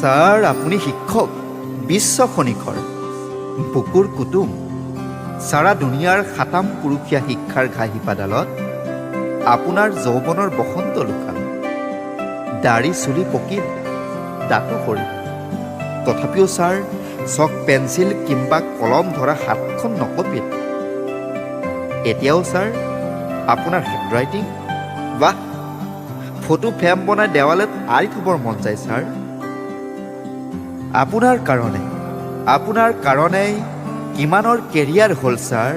Sir আপুনি শিক্ষক, বিশ্ব খনিকৰ, বুকুৰ কুটুম, সাৰা দুনিয়াৰ খাতাম পুৰুষীয়া শিক্ষাৰ ঘাঁহিপাডালত আপোনাৰ যৌৱনৰ বসন্ত লুকাল। দাড়ি চুলি পকিল, দাঁতো সৰিল। তথাপিও ছাৰ চক পেঞ্চিল কিম্বা কলম ধৰা হাতখন নকঁপিল। এতিয়াও ছাৰ আপোনাৰ হেণ্ডৰাইটিং, বাহ, ফটো ফ্ৰেম বনাই দেৱালত আঁৰি থ'বৰ মন যায় ছাৰ। আপোনাৰ কাৰণেই কিমানৰ কেৰিয়াৰ হ'ল ছাৰ।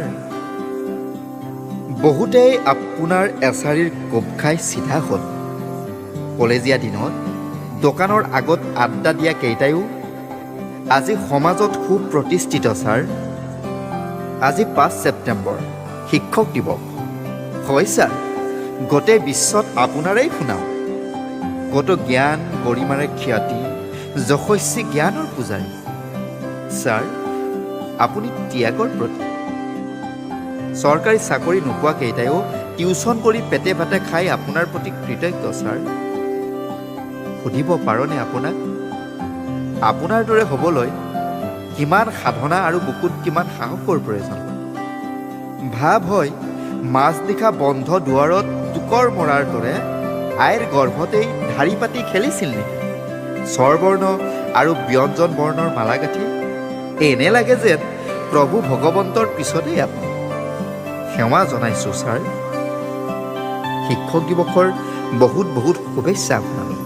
বহুতেই আপোনাৰ এচাৰিৰ কোব খাই চিধা হ'ল। কলেজীয়া দিনত দোকানৰ আগত আড্ডা দিয়া কেইটাইও আজি সমাজত সুপ্ৰতিষ্ঠিত ছাৰ। আজি 5 ছেপ্টেম্বৰ, শিক্ষক দিৱস। হয় ছাৰ, গোটেই বিশ্বত আপোনাৰেই শুনাও। কত জ্ঞান গৰিমাৰে খ্যাতি, যশস্বী জ্ঞানৰ পূজাৰী। ছাৰ আপুনি ত্যাগৰ প্ৰতি। চৰকাৰী চাকৰি নোপোৱা কেইটাইও টিউচন কৰি পেটে ভাতে খাই আপোনাৰ প্ৰতি কৃতজ্ঞ ছাৰ। সুধিব পাৰোনে আপোনাৰ দৰে হ'বলৈ কিমান সাধনা আৰু বুকুত কিমান সাহসৰ প্ৰয়োজন হয়। ভাৱ হয় মাজনিশা বন্ধ দুৱাৰত টোকৰ মৰাৰ দৰে আইৰ গৰ্ভতেই ধাৰি পাতি খেলিছিল নেকি স্বৰবৰ্ণ আৰু ব্যঞ্জন বৰ্ণৰ মালা গাঁঠি। এনে লাগে যেন প্ৰভু ভগৱন্তৰ পিছতেই আপুনি। সেৱা জনাইছোঁ ছাৰ। শিক্ষক দিৱসৰ বহুত বহুত শুভেচ্ছা আপোনালৈ।